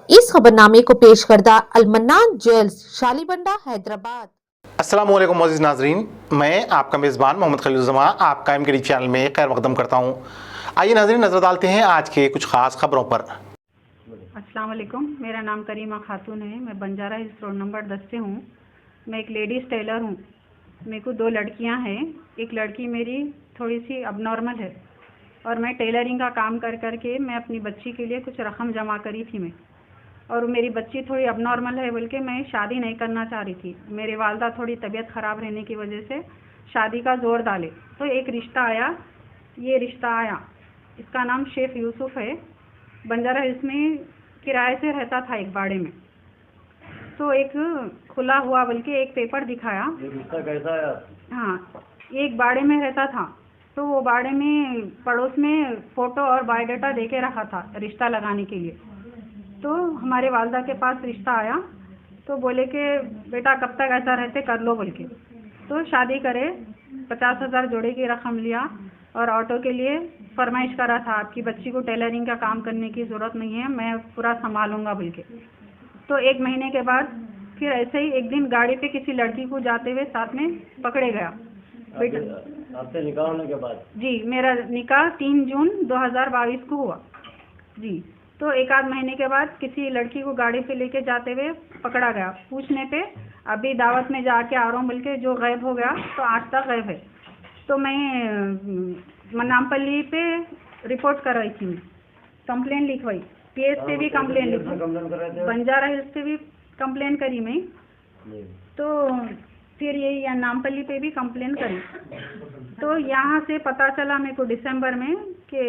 इस खबरनामे को पेश करदा अलमन्नान ज्वेल्स शालीबंडा हैदराबाद। अस्सलाम वालेकुम मोअज़्ज़िज़ नाज़रीन, मैं आपका मेज़बान मोहम्मद खलीलुज़्ज़मा आपका एम चैनल में खैर मक़दम करता हूँ। आइए नाज़रीन नज़र डालते हैं आज के कुछ ख़ास खबरों पर। अस्सलाम वालेकुम, मेरा नाम करीमा खातून है। मैं बंजारा हिल्स रोड नंबर 10 से हूँ। मैं एक लेडीज़ टेलर हूँ। मेरे को 2 लड़कियाँ हैं। एक लड़की मेरी थोड़ी सी अबनॉर्मल है और मैं टेलरिंग का काम कर करके मैं अपनी बच्ची के लिए कुछ रकम जमा करी थी मैं, और मेरी बच्ची थोड़ी अबनॉर्मल है बोल के मैं शादी नहीं करना चाह रही थी। मेरे वालदा थोड़ी तबीयत ख़राब रहने की वजह से शादी का ज़ोर डाले तो एक रिश्ता आया। ये रिश्ता आया, इसका नाम शेख यूसुफ है। बंजारा हिल्स में किराए से रहता था एक बाड़े में। तो एक खुला हुआ बल्कि एक पेपर दिखाया। ये रिश्ता कैसा आया? हाँ, एक बाड़े में रहता था तो वो बाड़े में पड़ोस में फ़ोटो और बायोडाटा दे के रखा था रिश्ता लगाने के लिए। तो हमारे वालदा के पास रिश्ता आया तो बोले कि बेटा कब तक ऐसा रहते कर लो बोल के। तो शादी करे, 50,000 जोड़े की रकम लिया और ऑटो के लिए फरमाइश करा था, आपकी बच्ची को टेलरिंग का काम करने की ज़रूरत नहीं है, मैं पूरा संभालूंगा बोल के। तो 1 महीने के बाद फिर ऐसे ही एक दिन गाड़ी पे किसी लड़की को जाते हुए साथ में पकड़े गया। आपसे निकाह होने के बाद? जी, मेरा निकाह 3 जून 2022 को हुआ जी। तो 1 आध महीने के बाद किसी लड़की को गाड़ी पे लेके जाते हुए पकड़ा गया। पूछने पे अभी दावत में जाके आ रहा हूँ बोल के जो गायब हो गया, तो आज तक गायब है। तो मैं नामपल्ली पे रिपोर्ट कर रही थी, मैं कंप्लेन लिखवाई, पीएस पे भी कंप्लेन लिखवाई, बंजारा हिल्स पे भी कंप्लेन करी मैं। तो फिर ये नामपल्ली पे भी कंप्लेन करी। तो यहाँ से पता चला मेरे को दिसंबर में कि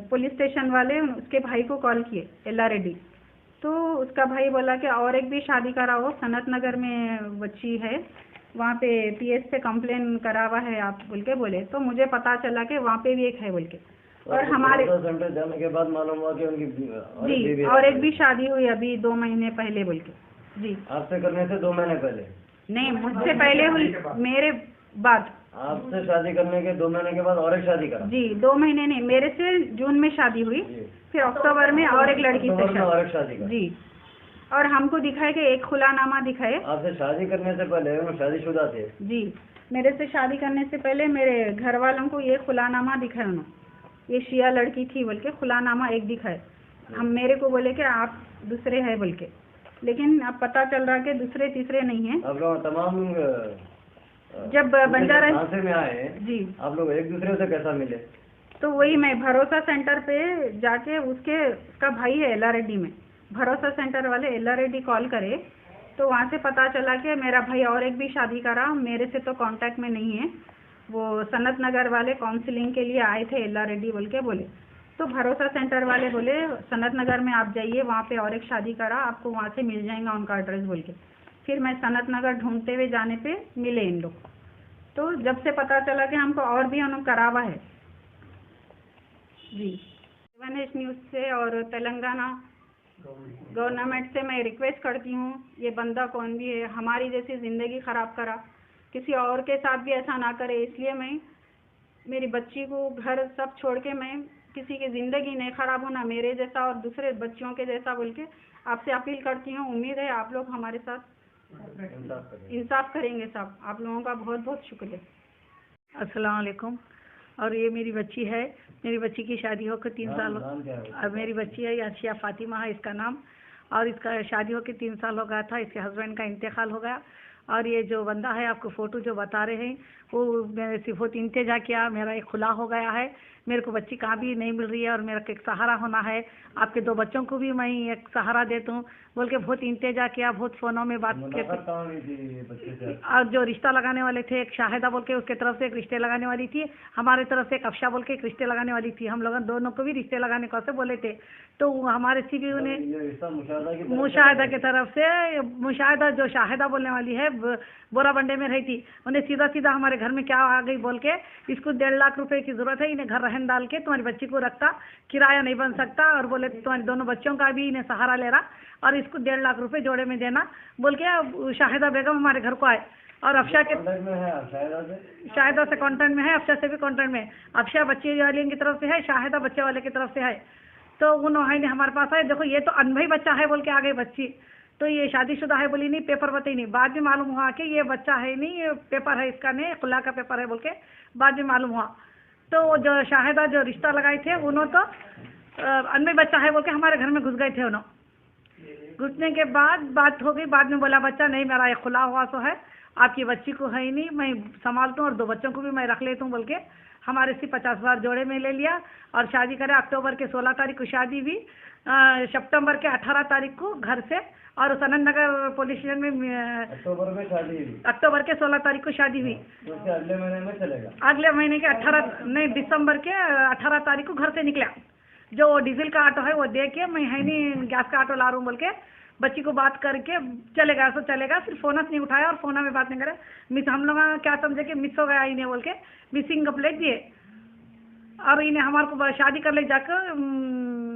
पुलिस स्टेशन वाले उसके भाई को कॉल किए, एल्ला रेड्डी। तो उसका भाई बोला कि और एक भी शादी कराओ, सनत नगर में बच्ची है, वहाँ पे पीएस पे कंप्लेन करा हुआ है आप बोल के बोले। तो मुझे पता चला कि वहाँ पे भी एक है बोल के। और हमारे सेंटर जाने के बाद मालूम हुआ कि उनकी जी और एक भी शादी हुई अभी 2 महीने पहले बोल के। जी, आपसे करने से 2 महीने पहले? नहीं, मुझसे पहले हुई, मेरे बाद। आपसे शादी करने के 2 महीने के बाद और एक शादी करा? जी, 2 महीने नहीं, मेरे से जून में शादी हुई, फिर अक्टूबर में और एक लड़की से शादी जी। और हमको दिखाए कि एक खुलानामा दिखाए। आपसे शादी करने से पहले वो शादीशुदा थे? जी, मेरे से शादी करने से पहले मेरे घर वालों को ये खुलानामा दिखाया उन्होंने, ये शिया लड़की थी बोल के खुलानामा एक दिखाए। हम मेरे को बोले कि आप दूसरे हैं बोल के, लेकिन अब पता चल रहा कि दूसरे तीसरे नहीं है। आप लोग तमाम जब बंजारा झांसे में आए जी, आप लोग एक दूसरे से कैसा मिले? तो वही मैं भरोसा सेंटर पे जाके उसका भाई है एल्ला रेड्डी में, भरोसा सेंटर वाले एल्ला रेड्डी कॉल करे तो वहाँ से पता चला कि मेरा भाई और एक भी शादी करा, मेरे से तो कांटेक्ट में नहीं है। वो सनत नगर वाले काउंसलिंग के लिए आए थे एल्ला रेड्डी बोल के बोले। तो भरोसा सेंटर वाले बोले सनत नगर में आप जाइए, वहाँ पे और एक शादी करा, आपको वहाँ से मिल जाएगा उनका एड्रेस बोल के। फिर मैं सनत नगर ढूंढते हुए जाने पे मिले इन लोग। तो जब से पता चला कि हमको और भी उन्होंने करावा है जी। 7 न्यूज़ से और तेलंगाना गवर्नमेंट से मैं रिक्वेस्ट करती हूँ, ये बंदा कौन भी है, हमारी जैसी ज़िंदगी ख़राब करा, किसी और के साथ भी ऐसा ना करे। इसलिए मैं मेरी बच्ची को घर सब छोड़ के मैं किसी की ज़िंदगी नहीं ख़राब होना मेरे जैसा और दूसरे बच्चियों के जैसा बोल के आपसे अपील करती हूँ। उम्मीद है आप लोग हमारे साथ इंसाफ करेंगे साहब। आप लोगों का बहुत बहुत शुक्रिया। अस्सलाम वालेकुम। और ये मेरी बच्ची है, मेरी बच्ची की शादी होकर 3 साल अब मेरी बच्ची है याशिया फातिमा है इसका नाम, और इसका शादी होकर 3 साल हो गया था। इसके हस्बैंड का इंतकाल हो गया। और ये जो बंदा है आपको फ़ोटो जो बता रहे हैं वो मैंने सिर्फ इंतजा किया, मेरा एक खुला हो गया है, मेरे को बच्ची कहाँ भी नहीं मिल रही है और मेरा एक सहारा होना है, आपके 2 बच्चों को भी मैं एक सहारा देता हूँ बोल के बहुत इंतजा किया, बहुत फ़ोनों में बात की। और जो रिश्ता लगाने वाले थे, एक शाहिदा बोल के उसके तरफ से एक रिश्ते लगाने वाली थी, हमारे तरफ से एक अफशा बोल के एक रिश्ते लगाने वाली थी। हम लोग दोनों को भी रिश्ते लगाने को से बोले थे। तो हमारे सीबीयू ने मुशाहिदा की तरफ से, मुशाहिदा जो शाहिदा बोलने वाली है बोरा बंडे में रही थी, उन्हें सीधा सीधा हमारे घर में क्या आ गई बोल के इसको 1.5 लाख रुपए की ज़रूरत है, इन्हें घर रहन डाल के तुम्हारी बच्ची को रखता, किराया नहीं बन सकता, और बोले तुम्हारे दोनों बच्चों का भी इन्हें सहारा ले रहा और इसको 1.5 लाख रुपए जोड़े में देना बोल के शाहिदा बेगम हमारे घर को आए। और अफशा के शाहिदा से कॉन्टेक्ट में है, अफशा से भी कॉन्टेक्ट में। अफशा बच्चे वाले की तरफ से है, शाहिदा बच्चे वाले की तरफ से है। तो उन्होंने हमारे पास आए, देखो ये तो अनभाई बच्चा है बोल के आ गई बच्ची, तो ये शादीशुदा है बोली, नहीं पेपर बताई नहीं। बाद में मालूम हुआ कि ये बच्चा है नहीं, ये पेपर है इसका, नहीं खुला का पेपर है बोल के बाद में मालूम हुआ। तो वो जो शाहिदा जो रिश्ता लगाए थे उन्होंने तो अनभाई बच्चा है बोल के हमारे घर में घुस गए थे। उन्होंने घुसने के बाद बात हो गई, बाद में बोला बच्चा नहीं मेरा ये खुला हुआ तो है, आपकी बच्ची को है ही नहीं, मैं संभालता हूँ और 2 बच्चों को भी मैं रख लेता हूँ बोल के हमारे से 50,000 जोड़े में ले लिया और शादी करे। अक्टूबर के 16 तारीख को शादी हुई, सितंबर के 18 तारीख को घर से, और सनत नगर पुलिस स्टेशन में अक्टूबर में शादी हुई, अक्टूबर के 16 तारीख को शादी हुई। तो उसके अगले महीने में चलेगा, अगले महीने के 18 नहीं दिसंबर के 18 तारीख को घर से निकला। जो डीजल का ऑटो है वो दे के मैं है नहीं गैस का ऑटो ला रहा हूँ बोल के बच्ची को बात करके चलेगा, तो चलेगा, फिर फोन नहीं उठाया और फोन में बात नहीं करे। मिस हम लोग क्या समझे कि मिस हो गया इन्हें बोल के मिसिंग कंप्लेंट दिए, और इन्हें हमारे को शादी कर ले जाकर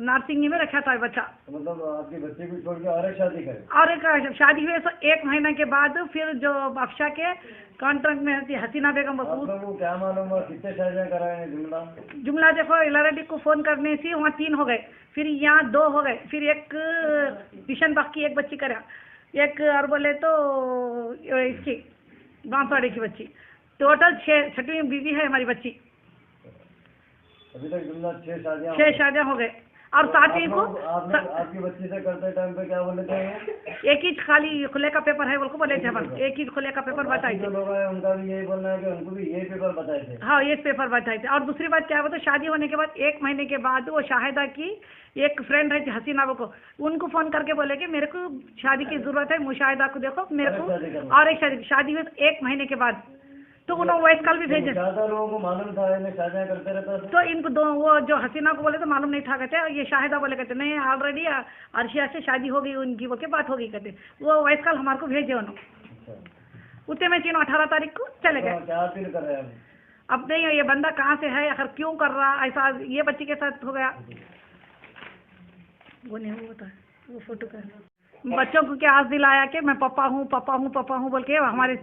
नारसिंगी में रखा था बच्चा। तो मतलब आपकी बच्चे को छोड़ के और एक शादी करे, और एक शादी हुई तो 1 महीने के बाद फिर जो अफशा के कॉन्ट्रैक्ट में थी हसीना बेगम, आप लोगों को क्या मालूम हुआ कितने शादियाँ कराए हैं जुमला? जुमला देखो LRD को फोन करने से वहाँ 3 हो गए, फिर यहाँ 2 हो गए, फिर एक किशन बाग की एक बच्ची करा, एक और बोले तो इसकी बांसवाड़े की बच्ची, टोटल 6वीं बीवी है हमारी बच्ची। अभी तक जुमला 6 शादियाँ हो गए। और 7वीं को आपकी बच्ची से करते टाइम पे क्या बोले थे? एक ही खाली खुले का पेपर है बोल को बोले थे, अपन एक ही खुले का पेपर बताए थे। लोग हैं उनका भी यही बोलना है कि उनको भी यही पेपर बताए थे। हाँ ये पेपर बताए थे। और दूसरी बात क्या हुआ, तो शादी होने के बाद 1 महीने के बाद वो शाहिदा की एक फ्रेंड है हसीना को, उनको फोन करके बोले कि मेरे को शादी की जरूरत है, मुशाहिदा को देखो मेरे को, और एक शादी हुई 1 महीने के बाद, तो उन्होंने वॉइस कॉल भी भेजे। ज्यादा लोगों को मालूम था इन्हें शादियाँ करते रहता था, तो इनको वो जो हसीना को बोले तो मालूम नहीं था कहते, ये शाहिदा बोले कहते नहीं ऑलरेडी अर्शिया से शादी हो गई उनकी, वो के बात हो गई कहते, वो वॉइस कॉल हमारे को भेजे उन्होंने। उतने में 18 तारीख को चले गए। क्या अपील कर रहे हैं अब नहीं ये बंदा कहाँ से है, आखिर क्यों कर रहा ऐसा, ये बच्ची के साथ हो गया वो नहीं होता है, वो फोटो का बच्चों को क्या आस दिलाया कि मैं पापा हूँ पापा हूँ पापा हूँ बोल के हमारे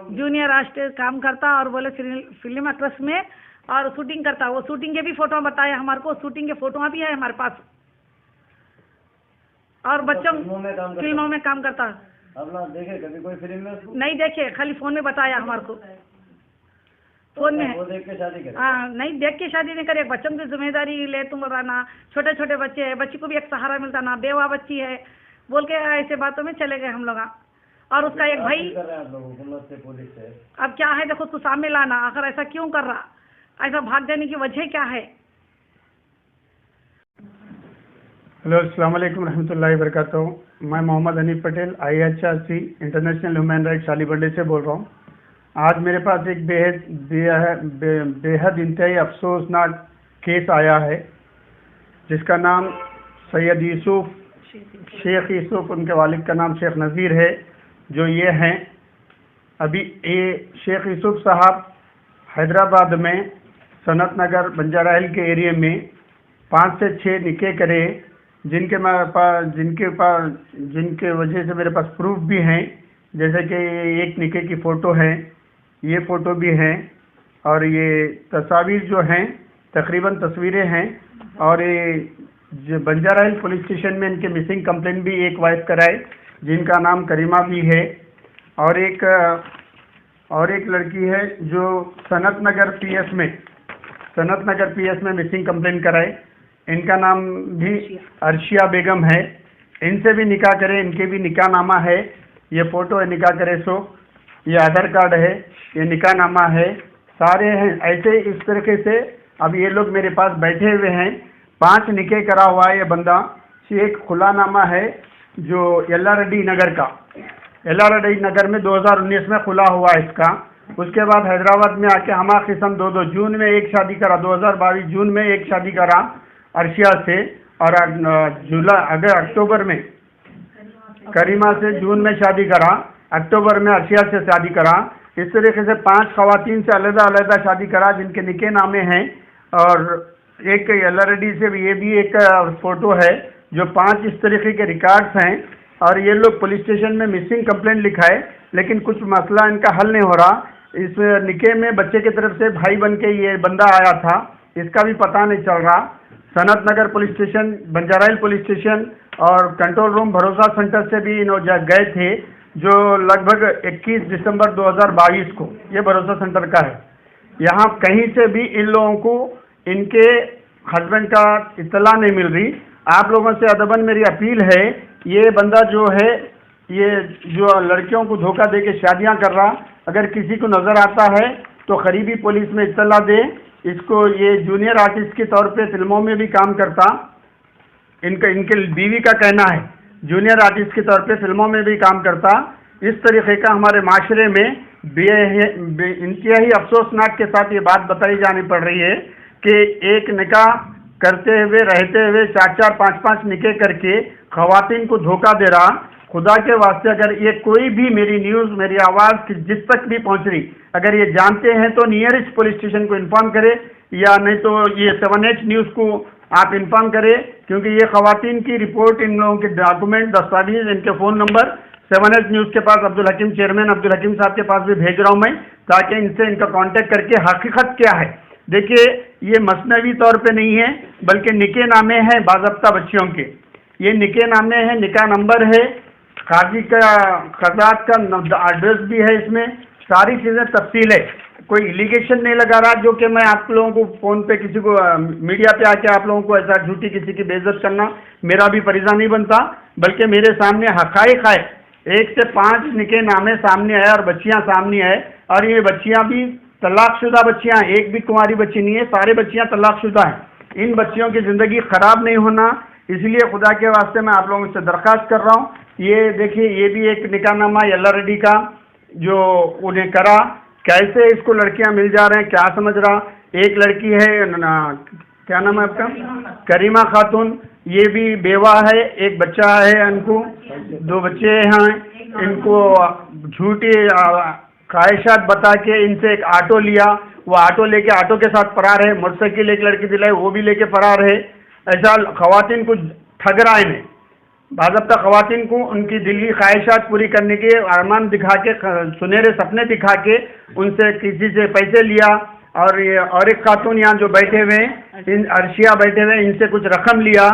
जूनियर आर्टिस्ट काम करता, और बोले फिल्म एक्ट्रेस में और शूटिंग करता, वो शूटिंग के भी फोटो बताया हमारे को, शूटिंग के फोटो भी है हमारे पास, और बच्चों फिल्मों में काम करता। अब ना देखे कभी कोई फिल्म में? नहीं देखे, खाली फोन में बताया हमारे को, फोन में। वो देख के शादी करे? हाँ नहीं देख के शादी नहीं करे, बच्चों की जिम्मेदारी ले तुम रहना, छोटे छोटे बच्चे हैं, बच्ची को भी एक सहारा मिलता ना, बेवा बच्ची है बोल के ऐसे बातों में चले गए हम लोग। और उसका एक भाई कर रहे हैं आप लोग हुकूमत से, पुलिस से? अब क्या है देखो, उसको सामने लाना, आखिर ऐसा क्यों कर रहा, ऐसा भाग जाने की वजह क्या है। हेलो अस्सलाम वालेकुम रहमतुल्लाहि वबरकातुहू। मैं Mohammad Hanif Patel IHRC international human rights Shalibanda से बोल रहा हूँ। आज मेरे पास एक बेहद इंतहाई अफसोसनाक केस आया है, जिसका नाम सैयद यूसुफ शेख यूसुफ, उनके वालिद का नाम शेख नज़ीर है, जो ये हैं। अभी ये शेख यूसुफ साहब हैदराबाद में सनत नगर बंजारा हिल के एरिया में 5 से 6 निकाह करे, जिनके वजह से मेरे पास प्रूफ भी हैं, जैसे कि एक निकाह की फ़ोटो है, ये फ़ोटो भी है, और ये तस्वीर जो हैं तकरीबन तस्वीरें हैं। और ये जो बंजारा हिल पुलिस स्टेशन में इनके मिसिंग कंप्लेंट भी एक वाइफ कराए, जिनका नाम करीमा भी है, और एक लड़की है जो सनत नगर PS में मिसिंग कंप्लेंट कराए, इनका नाम भी अर्शिया बेगम है। इनसे भी निकाह करे, इनके भी निकाह नामा है, ये फ़ोटो है निकाह करे सो, ये आधार कार्ड है, ये निकाह नामा है, सारे हैं। ऐसे इस तरीके से अब ये लोग मेरे पास बैठे हुए हैं, 5 निकाह करा हुआ है ये बंदा। एक खुला नामा है जो LRD नगर का, LRD नगर में 2019 में खुला हुआ है इसका। उसके बाद हैदराबाद में आके हमा किस्म 2 जून में एक शादी करा, 2022 जून में एक शादी करा अर्शिया से, और अक्टूबर में करीमा से, जून में शादी करा, अक्टूबर में अर्शिया से शादी करा। इस तरीके से 5 खवातीन से अलग-अलग शादी करा, जिनके निकाह नामे हैं। और एक LRD से ये भी एक फ़ोटो है, जो 5 इस तरीके के रिकॉर्ड्स हैं। और ये लोग पुलिस स्टेशन में मिसिंग कंप्लेंट लिखा है, लेकिन कुछ मसला इनका हल नहीं हो रहा। इस निकाह में बच्चे की तरफ से भाई बन के ये बंदा आया था, इसका भी पता नहीं चल रहा। सनत नगर पुलिस स्टेशन, बंजारा हिल पुलिस स्टेशन और कंट्रोल रूम भरोसा सेंटर से भी गए थे, जो लगभग 21 दिसंबर 2022 को ये भरोसा सेंटर का है। यहाँ कहीं से भी इन लोगों को इनके हस्बैंड का इत्तला नहीं मिल रही। आप लोगों से अदबन मेरी अपील है, ये बंदा जो है, ये जो लड़कियों को धोखा दे के शादियाँ कर रहा, अगर किसी को नज़र आता है तो करीबी पुलिस में इत्तला दे। इसको ये जूनियर आर्टिस्ट के तौर पे फिल्मों में भी काम करता, इनके बीवी का कहना है, जूनियर आर्टिस्ट के तौर पे फिल्मों में भी काम करता। इस तरीके का हमारे माशरे में इंतहाई अफसोसनाक के साथ ये बात बताई जानी पड़ रही है कि एक निकाह करते हुए रहते हुए 4-4, 5-5 निकाह करके खवातीन को धोखा दे रहा। खुदा के वास्ते अगर ये कोई भी मेरी न्यूज़, मेरी आवाज़ जिस तक भी पहुंच रही, अगर ये जानते हैं तो नियरेस्ट पुलिस स्टेशन को इन्फॉर्म करे, या नहीं तो ये 7H न्यूज़ को आप इन्फॉर्म करें, क्योंकि ये खवातीन की रिपोर्ट, इन लोगों के डॉक्यूमेंट, दस्तावेज, इनके फ़ोन नंबर 7H न्यूज़ के पास, अब्दुल हकीम चेयरमैन अब्दुल हकीम साहब के पास भी भेज रहा हूँ मैं, ताकि इनसे इनका कांटेक्ट करके हकीकत क्या है। देखिए, ये मसनवी तौर पे नहीं है, बल्कि निके नामे हैं बाज़ाब्ता बच्चियों के, ये निके नामे हैं, निकाह नंबर है, काजी का खजात का एड्रेस भी है, इसमें सारी चीज़ें तफसील है। कोई इलीगेशन नहीं लगा रहा, जो कि मैं आप लोगों को फ़ोन पे किसी को मीडिया पे आके आप लोगों को ऐसा झूठी किसी की बेइज्जत करना मेरा भी फरीज़ा नहीं बनता, बल्कि मेरे सामने हक़ाइक़ है। 1 से 5 निके नामे सामने आए और बच्चियां सामने आए, और ये बच्चियां भी तलाकशुदा बच्चियां, एक भी कुंवारी बच्ची नहीं है, सारे बच्चियां तलाकशुदा हैं। इन बच्चियों की ज़िंदगी ख़राब नहीं होना, इसलिए खुदा के वास्ते मैं आप लोगों से दरख्वास्त कर रहा हूँ। ये देखिए, ये भी एक निकाहनामा यल्ला रेड्डी का जो उन्हें करा, कैसे इसको लड़कियां मिल जा रहे हैं, क्या समझ रहा। एक लड़की है, क्या नाम है आपका, करीमा खातून, ये भी बेवा है, एक बच्चा है, इनको 2 बच्चे हैं। इनको झूठी ख्वाहिशात बता के इनसे एक ऑटो लिया, वो ऑटो लेके ऑटो के साथ फरार है। मोटरसाइकिल एक लड़की दिलाई, वो भी लेके फरार है। ऐसा खवातीन को ठग रहा है इन्हें, बाज़ाब्ता खवातीन को उनकी दिली ख्वाहिशात पूरी करने के अरमान दिखा के, सुनहरे सपने दिखा के उनसे किसी से पैसे लिया। और ये और एक खातून यहाँ जो बैठे हुए हैं, इन अर्शिया बैठे हुए, इनसे कुछ रकम लिया,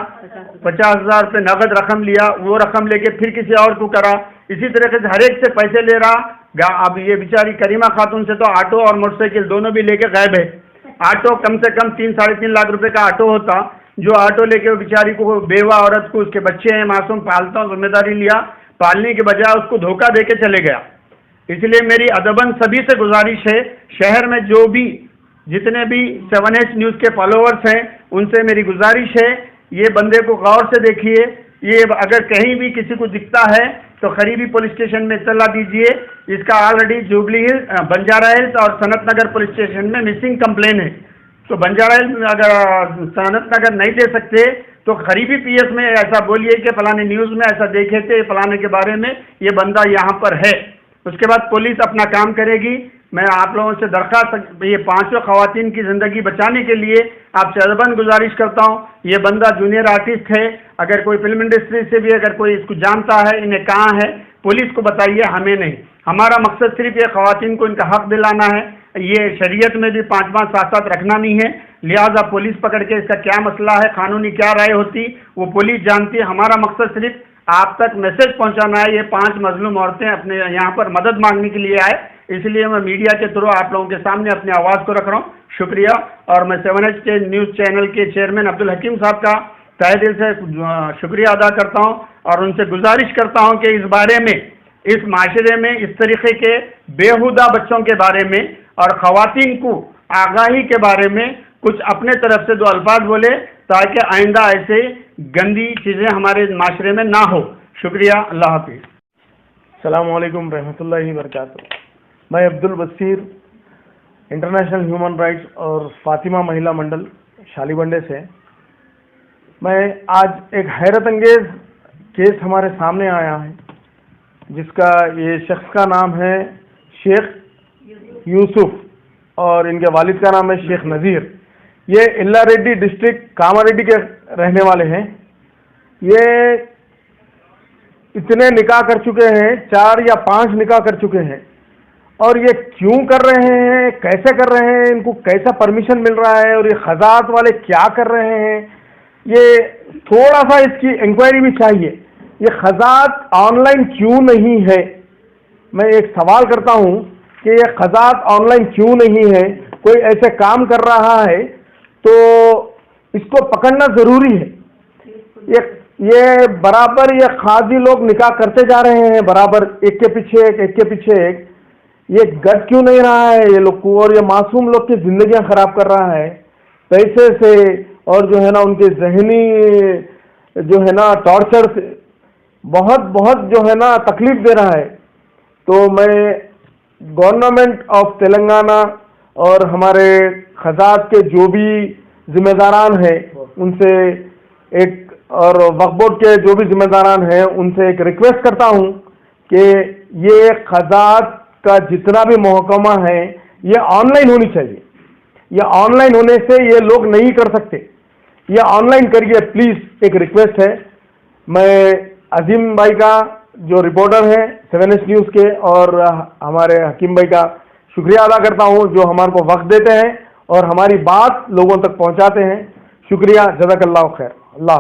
50,000 रुपये नगद रकम लिया, वो रकम लेके फिर किसी और को करा। इसी तरीके से हर एक से पैसे ले रहा। अब ये बेचारी करीमा खातून से तो ऑटो और मोटरसाइकिल दोनों भी लेके गायब है। ऑटो कम से कम 3-3.5 लाख रुपए का ऑटो होता, जो ऑटो लेके वो बेचारी को, बेवा औरत को, उसके बच्चे हैं मासूम, पालता हूँ, जिम्मेदारी लिया, पालने के बजाय उसको धोखा देके चले गया। इसलिए मेरी अदबन सभी से गुजारिश है, शहर में जो भी जितने भी 7H न्यूज़ के फॉलोअर्स हैं, उनसे मेरी गुजारिश है, ये बंदे को गौर से देखिए। ये अगर कहीं भी किसी को दिखता है तो करीबी पुलिस स्टेशन में इत्तला दीजिए। इसका already jubilee hills, Banjara hills और सनत नगर पुलिस स्टेशन में मिसिंग कंप्लेन है। तो बंजारा हिल्स अगर सनत नगर नहीं दे सकते तो करीबी PS में ऐसा बोलिए कि फलाने न्यूज़ में ऐसा देखे थे, फलाने के बारे में ये बंदा यहाँ पर है। उसके बाद पुलिस अपना काम करेगी। मैं आप लोगों से दरख्वास्त, ये 5 खवातीन की ज़िंदगी बचाने के लिए आपसे अदबन गुजारिश करता हूँ। ये बंदा जूनियर आर्टिस्ट है, अगर कोई फिल्म इंडस्ट्री से भी अगर कोई इसको जानता है, इन्हें कहाँ है, पुलिस को बताइए, हमें नहीं। हमारा मकसद सिर्फ ये खवातीन को इनका हक दिलाना है। ये शरीयत में भी 5-5 साथ-साथ रखना नहीं है, लिहाजा पुलिस पकड़ के इसका क्या मसला है, कानूनी क्या राय होती, वो पुलिस जानती है। हमारा मकसद सिर्फ आप तक मैसेज पहुंचाना है। ये 5 मजलूम औरतें अपने यहाँ पर मदद मांगने के लिए आए, इसलिए मैं मीडिया के थ्रू आप लोगों के सामने अपनी आवाज़ को रख रहा हूँ। शुक्रिया। और मैं 7H के न्यूज़ चैनल के चेयरमैन अब्दुल हकीम साहब का तहे दिल से शुक्रिया अदा करता हूँ और उनसे गुजारिश करता हूँ कि इस बारे में, इस माशरे में इस तरीके के बेहुदा बच्चों के बारे में और ख़वातीन को आगाही के बारे में कुछ अपने तरफ से 2 अल्फाज बोले, ताकि आइंदा ऐसे गंदी चीज़ें हमारे माशरे में ना हो। शुक्रिया। अल्लाह हाफिज़। अस्सलामु अलैकुम रहमतुल्लाहि वबरकातुहू। मैं अब्दुल बसीर, इंटरनेशनल ह्यूमन राइट्स और फातिमा महिला मंडल शालीबंडे से। मैं आज एक हैरत अंगेज़ केस हमारे सामने आया है, जिसका ये शख्स का नाम है शेख यूसुफ और इनके वालिद का नाम है शेख नज़ीर। ये इल्लारेड्डी डिस्ट्रिक्ट कामारेड्डी के रहने वाले हैं। ये इतने निकाह कर चुके हैं, 4 या 5 निकाह कर चुके हैं। और ये क्यों कर रहे हैं, कैसे कर रहे हैं, इनको कैसा परमिशन मिल रहा है और ये खजात वाले क्या कर रहे हैं, ये थोड़ा सा इसकी इंक्वायरी भी चाहिए। ये खजात ऑनलाइन क्यों नहीं है? मैं एक सवाल करता हूं कि ये खजात ऑनलाइन क्यों नहीं है? कोई ऐसे काम कर रहा है तो इसको पकड़ना जरूरी है। ये बराबर ये खाजी लोग निकाह करते जा रहे हैं, बराबर एक के पीछे एक। ये गट क्यों नहीं रहा है ये लोग को? और ये मासूम लोग की जिंदगियां खराब कर रहा है पैसे से, और जो है ना उनके जहनी जो है ना टॉर्चर से बहुत जो है ना तकलीफ दे रहा है। तो मैं गवर्नमेंट ऑफ तेलंगाना और हमारे खजात के जो भी जिम्मेदारान हैं उनसे एक, और वक्फ बोर्ड के जो भी जिम्मेदारान हैं उनसे एक रिक्वेस्ट करता हूं कि ये खजात का जितना भी महकमा है ये ऑनलाइन होनी चाहिए। ये ऑनलाइन होने से ये लोग नहीं कर सकते, ये ऑनलाइन करिए प्लीज, एक रिक्वेस्ट है। मैं अजीम भाई का जो रिपोर्टर हैं 7S न्यूज़ के और हमारे हकीम भाई का शुक्रिया अदा करता हूं जो हमारे को वक्त देते हैं और हमारी बात लोगों तक पहुंचाते हैं। शुक्रिया, जज़ाकल्लाह खैर। अल्लाह।